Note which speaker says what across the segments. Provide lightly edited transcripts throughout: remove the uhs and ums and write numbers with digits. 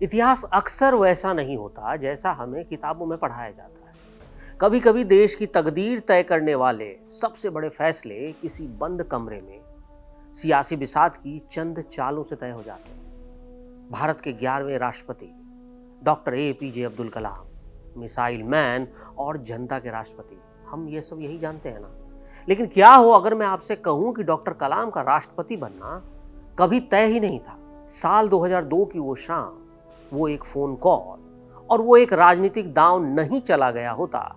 Speaker 1: इतिहास अक्सर वैसा नहीं होता जैसा हमें किताबों में पढ़ाया जाता है। कभी कभी देश की तकदीर तय करने वाले सबसे बड़े फैसले किसी बंद कमरे में सियासी बिसात की चंद चालों से तय हो जाते हैं। भारत के 11वें राष्ट्रपति doctor APJ Abdul Kalam, missile man और जनता के राष्ट्रपति, हम ये सब यही जानते हैं ना। लेकिन क्या हो अगर मैं आपसे कहूं कि डॉक्टर कलाम का राष्ट्रपति बनना कभी तय ही नहीं था। साल 2002 की वो शाम, वो एक फोन कॉल और वो एक राजनीतिक दांव नहीं चला गया होता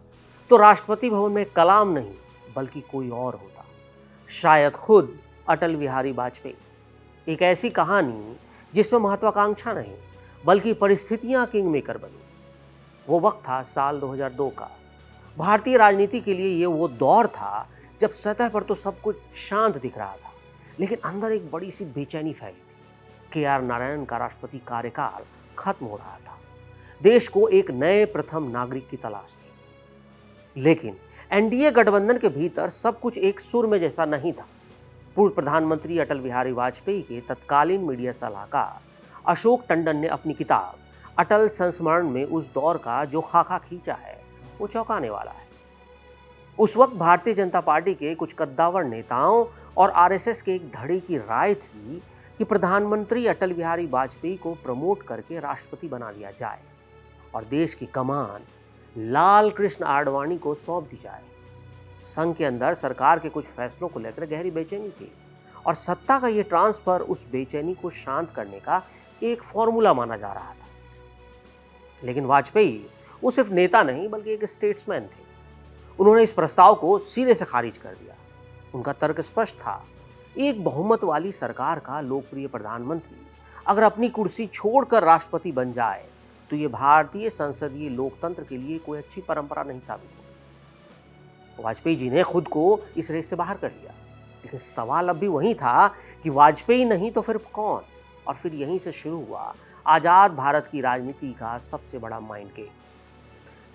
Speaker 1: तो राष्ट्रपति भवन में कलाम नहीं बल्कि कोई और होता, शायद खुद अटल बिहारी वाजपेयी। एक ऐसी कहानी जिसमें महत्वाकांक्षा नहीं बल्कि परिस्थितियां किंग मेकर बनी। वो वक्त था साल 2002 का। भारतीय राजनीति के लिए ये वो दौर था जब सतह पर तो सब कुछ शांत दिख रहा था, लेकिन अंदर एक बड़ी सी बेचैनी फैली थी। KR नारायण का राष्ट्रपति कार्यकाल खत्म हो रहा था। देश को एक नए प्रथम नागरिक की तलाश थी। लेकिन NDA गठबंधन के भीतर सब कुछ एक सुर में जैसा नहीं था। पूर्व प्रधानमंत्री अटल बिहारी वाजपेयी के तत्कालीन मीडिया सलाहकार अशोक टंडन ने अपनी किताब अटल संस्मरण में उस दौर का जो खाका खींचा है वो चौंकाने वाला है। उस वक्त भारतीय जनता पार्टी के कुछ कद्दावर नेताओं और RSS के एक धड़े की राय थी कि प्रधानमंत्री अटल बिहारी वाजपेयी को प्रमोट करके राष्ट्रपति बना दिया जाए और देश की कमान लाल कृष्ण आडवाणी को सौंप दी जाए। संघ के अंदर सरकार के कुछ फैसलों को लेकर गहरी बेचैनी थी और सत्ता का यह ट्रांसफर उस बेचैनी को शांत करने का एक फॉर्मूला माना जा रहा था। लेकिन वाजपेयी वो सिर्फ नेता नहीं बल्कि एक स्टेट्समैन थे। उन्होंने इस प्रस्ताव को सिरे से खारिज कर दिया। उनका तर्क स्पष्ट था, एक बहुमत वाली सरकार का लोकप्रिय प्रधानमंत्री अगर अपनी कुर्सी छोड़कर राष्ट्रपति बन जाए तो ये भारतीय संसदीय लोकतंत्र के लिए कोई अच्छी परंपरा नहीं साबित होगी। वाजपेयी जी ने खुद को इस रेस से बाहर कर लिया, लेकिन सवाल अब भी वही था कि वाजपेयी नहीं तो फिर कौन। और फिर यहीं से शुरू हुआ आजाद भारत की राजनीति का सबसे बड़ा माइंड गेम।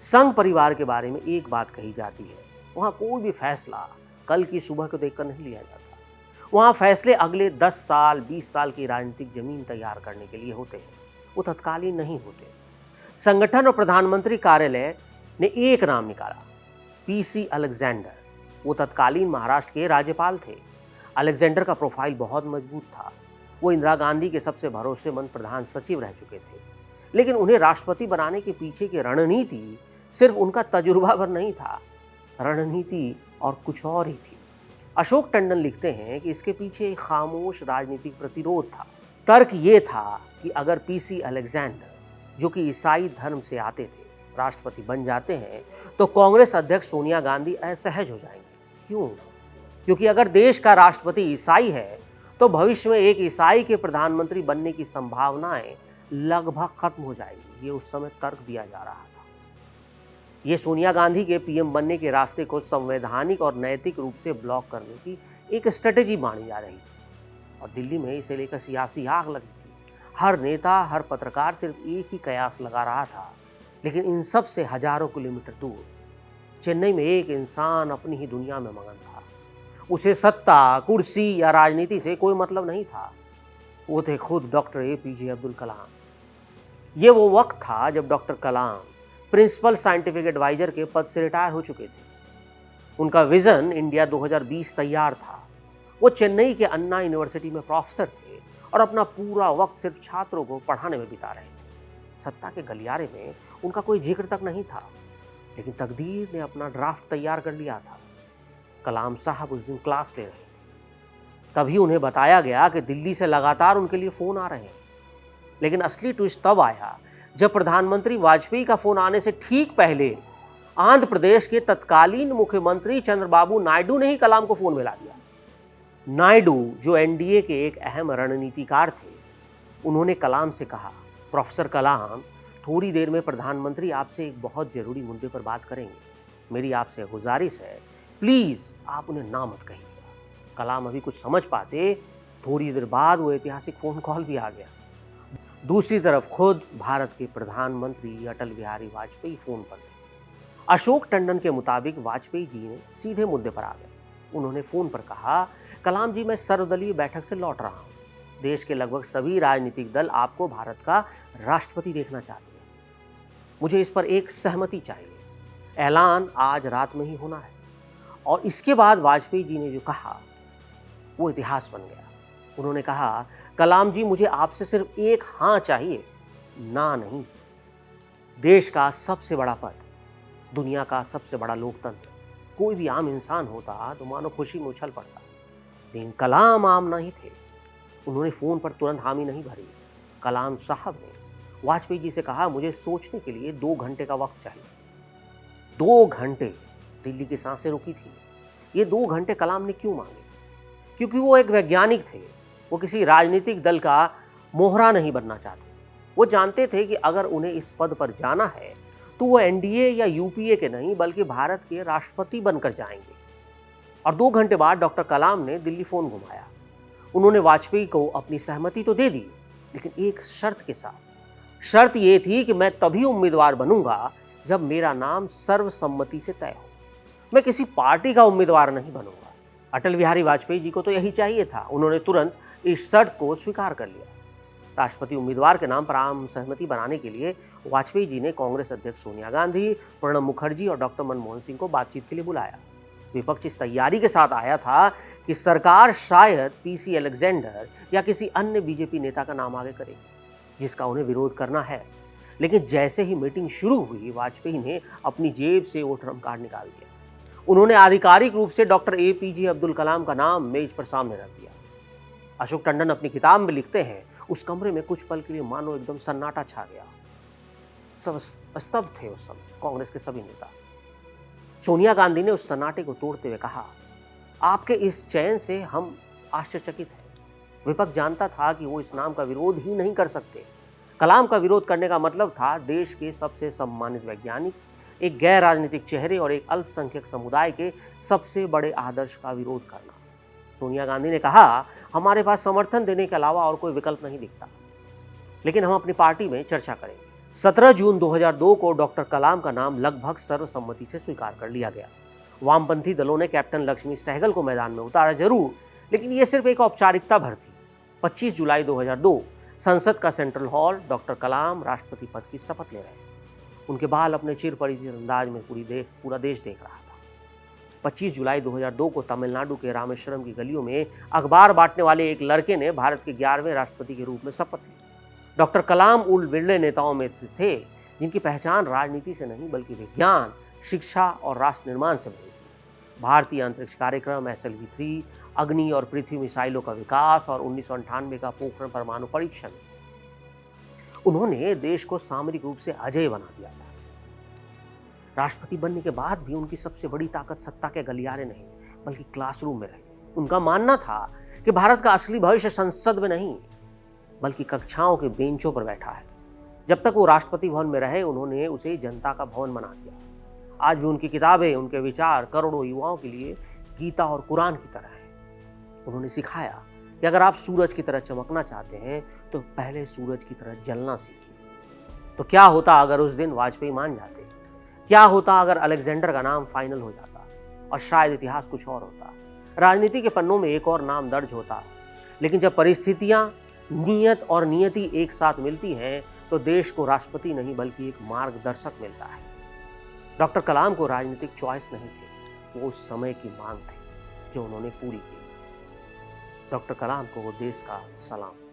Speaker 1: संघ परिवार के बारे में एक बात कही जाती है, वहां कोई भी फैसला कल की सुबह को देखकर नहीं लिया जाता। वहां फैसले अगले 10 साल 20 साल की राजनीतिक जमीन तैयार करने के लिए होते हैं, वो तत्कालीन नहीं होते। संगठन और प्रधानमंत्री कार्यालय ने एक नाम निकाला, PC अलेक्जेंडर। वो तत्कालीन महाराष्ट्र के राज्यपाल थे। अलेक्जेंडर का प्रोफाइल बहुत मजबूत था। वो इंदिरा गांधी के सबसे भरोसेमंद प्रधान सचिव रह चुके थे। लेकिन उन्हें राष्ट्रपति बनाने के पीछे की रणनीति सिर्फ उनका तजुर्बा भर नहीं था, रणनीति और कुछ और ही थी। अशोक टंडन लिखते हैं कि इसके पीछे एक खामोश राजनीतिक प्रतिरोध था। तर्क ये था कि अगर PC अलेक्जेंडर, जो कि ईसाई धर्म से आते थे, राष्ट्रपति बन जाते हैं तो कांग्रेस अध्यक्ष सोनिया गांधी असहज हो जाएंगे। क्यों? क्योंकि अगर देश का राष्ट्रपति ईसाई है तो भविष्य में एक ईसाई के प्रधानमंत्री बनने की संभावनाएं लगभग खत्म हो जाएगी। ये उस समय तर्क दिया जा रहा था। ये सोनिया गांधी के PM बनने के रास्ते को संवैधानिक और नैतिक रूप से ब्लॉक करने की एक स्ट्रेटेजी मानी जा रही थी और दिल्ली में इसे लेकर सियासी आग लगी थी। हर नेता, हर पत्रकार सिर्फ एक ही कयास लगा रहा था, लेकिन इन सब से हजारों किलोमीटर दूर चेन्नई में एक इंसान अपनी ही दुनिया में मगन था। उसे सत्ता, कुर्सी या राजनीति से कोई मतलब नहीं था। वो थे खुद डॉक्टर APJ अब्दुल कलाम। ये वो वक्त था जब डॉक्टर कलाम प्रिंसिपल साइंटिफिक एडवाइजर के पद से रिटायर हो चुके थे। उनका विजन इंडिया 2020 तैयार था। वो चेन्नई के अन्ना यूनिवर्सिटी में प्रोफेसर थे और अपना पूरा वक्त सिर्फ छात्रों को पढ़ाने में बिता रहे थे। सत्ता के गलियारे में उनका कोई जिक्र तक नहीं था, लेकिन तकदीर ने अपना ड्राफ्ट तैयार कर लिया था। कलाम साहब उस दिन क्लास ले रहे थे। तभी उन्हें बताया गया कि दिल्ली से लगातार उनके लिए फोन आ रहे हैं। लेकिन असली ट्विस्ट तब आया जब प्रधानमंत्री वाजपेयी का फोन आने से ठीक पहले आंध्र प्रदेश के तत्कालीन मुख्यमंत्री चंद्रबाबू नायडू ने ही कलाम को फोन मिला दिया। नायडू, जो NDA के एक अहम रणनीतिकार थे, उन्होंने कलाम से कहा, प्रोफेसर कलाम, थोड़ी देर में प्रधानमंत्री आपसे एक बहुत जरूरी मुद्दे पर बात करेंगे। मेरी आपसे गुजारिश है, प्लीज आप उन्हें ना मत कहिएगा। कलाम अभी कुछ समझ पाते, थोड़ी देर बाद वो ऐतिहासिक फोन कॉल भी आ गया। दूसरी तरफ खुद भारत के प्रधानमंत्री अटल बिहारी वाजपेयी फोन पर थे। अशोक टंडन के मुताबिक वाजपेयी जी ने सीधे मुद्दे पर आ गए। उन्होंने फोन पर कहा, कलाम जी, मैं सर्वदलीय बैठक से लौट रहा हूं। देश के लगभग सभी राजनीतिक दल आपको भारत का राष्ट्रपति देखना चाहते हैं। मुझे इस पर एक सहमति चाहिए। ऐलान आज रात में ही होना है। और इसके बाद वाजपेयी जी ने जो कहा वो इतिहास बन गया। उन्होंने कहा, कलाम जी, मुझे आपसे सिर्फ एक हाँ चाहिए, ना नहीं। देश का सबसे बड़ा पद, दुनिया का सबसे बड़ा लोकतंत्र, कोई भी आम इंसान होता तो मानो खुशी में उछल पड़ता, लेकिन कलाम आम नहीं थे। उन्होंने फोन पर तुरंत हामी नहीं भरी। कलाम साहब ने वाजपेयी जी से कहा, मुझे सोचने के लिए 2 घंटे का वक्त चाहिए। 2 घंटे। दिल्ली की सांसें रुकी थी। ये 2 घंटे कलाम ने क्यों मांगे? क्योंकि वो एक वैज्ञानिक थे। वो किसी राजनीतिक दल का मोहरा नहीं बनना चाहते। वो जानते थे कि अगर उन्हें इस पद पर जाना है तो वो एनडीए या यूपीए के नहीं बल्कि भारत के राष्ट्रपति बनकर जाएंगे। और 2 घंटे बाद डॉक्टर कलाम ने दिल्ली फोन घुमाया। उन्होंने वाजपेयी को अपनी सहमति तो दे दी, लेकिन एक शर्त के साथ। शर्त ये थी कि मैं तभी उम्मीदवार बनूंगा जब मेरा नाम सर्वसम्मति से तय हो। मैं किसी पार्टी का उम्मीदवार नहीं बनूंगा। अटल बिहारी वाजपेयी जी को तो यही चाहिए था। उन्होंने तुरंत इस शर्त को स्वीकार कर लिया। राष्ट्रपति उम्मीदवार के नाम पर आम सहमति बनाने के लिए वाजपेयी जी ने कांग्रेस अध्यक्ष सोनिया गांधी, प्रणब मुखर्जी और डॉक्टर मनमोहन सिंह को बातचीत के लिए बुलाया। विपक्ष इस तैयारी के साथ आया था कि सरकार शायद पीसी अलेक्जेंडर या किसी अन्य बीजेपी नेता का नाम आगे करेगी, जिसका उन्हें विरोध करना है। लेकिन जैसे ही मीटिंग शुरू हुई, वाजपेयी ने अपनी जेब से वो ट्रम्प कार्ड निकाल दिया। उन्होंने आधिकारिक रूप से डॉक्टर एपीजे अब्दुल कलाम का नाम मेज पर सामने रख दिया। अशोक टंडन अपनी किताब में लिखते हैं, उस कमरे में कुछ पल के लिए मानो एकदम सन्नाटा छा गया। सब स्तब्ध थे उस समय, कांग्रेस के सभी नेता। सोनिया गांधी ने उस सन्नाटे को तोड़ते हुए कहा, आपके इस चयन से हम आश्चर्यचकित हैं। विपक्ष जानता था कि वो इस नाम का विरोध ही नहीं कर सकते। कलाम का विरोध करने का मतलब था देश के सबसे सम्मानित वैज्ञानिक, एक गैर राजनीतिक चेहरे और एक अल्पसंख्यक समुदाय के सबसे बड़े आदर्श का विरोध करना। सोनिया गांधी ने कहा, हमारे पास समर्थन देने के अलावा और कोई विकल्प नहीं दिखता, लेकिन हम अपनी पार्टी में चर्चा करेंगे। 17 जून 2002 को डॉक्टर कलाम का नाम लगभग सर्वसम्मति से स्वीकार कर लिया गया। वामपंथी दलों ने कैप्टन लक्ष्मी सहगल को मैदान में उतारा जरूर, लेकिन यह सिर्फ एक औपचारिकता भर थी। 25 जुलाई 2002 संसद का सेंट्रल हॉल, डॉक्टर कलाम राष्ट्रपति पद की शपथ ले रहे। उनके बाल अपने चिर परिचित अंदाज में पूरा देश देख रहा था। 25 जुलाई 2002 को तमिलनाडु के रामेश्वरम की गलियों में अखबार बांटने वाले एक लड़के ने भारत के 11वें राष्ट्रपति के रूप में शपथ ली। डॉक्टर कलाम उन विरले नेताओं में से थे जिनकी पहचान राजनीति से नहीं बल्कि विज्ञान, शिक्षा और राष्ट्र निर्माण से बनी थी। भारतीय अंतरिक्ष कार्यक्रम, SLV-3, अग्नि और पृथ्वी मिसाइलों का विकास और 1998 का पोखरण परमाणु परीक्षण, उन्होंने देश को सामरिक रूप से अजेय बना दिया था। राष्ट्रपति बनने के बाद भी उनकी सबसे बड़ी ताकत सत्ता के गलियारे नहीं बल्कि क्लासरूम में रही। उनका मानना था कि भारत का असली भविष्य संसद में नहीं बल्कि कक्षाओं के बेंचों पर बैठा है। जब तक वो राष्ट्रपति भवन में रहे, उन्होंने उसे जनता का भवन बना दिया। आज भी उनकी किताबें, उनके विचार करोड़ों युवाओं के लिए गीता और कुरान की तरह हैं। उन्होंने सिखाया कि अगर आप सूरज की तरह चमकना चाहते हैं तो पहले सूरज की तरह जलना सीखिए। तो क्या होता अगर उस दिन वाजपेयी मान जाते? क्या होता अगर अलेक्जेंडर का नाम फाइनल हो जाता? और शायद इतिहास कुछ और होता। राजनीति के पन्नों में एक और नाम दर्ज होता। लेकिन जब परिस्थितियां, नियत और नियति एक साथ मिलती हैं तो देश को राष्ट्रपति नहीं बल्कि एक मार्गदर्शक मिलता है। डॉक्टर कलाम को राजनीतिक चॉइस नहीं थी, वो उस समय की मांग थी जो उन्होंने पूरी की। डॉक्टर कलाम को वो देश का सलाम।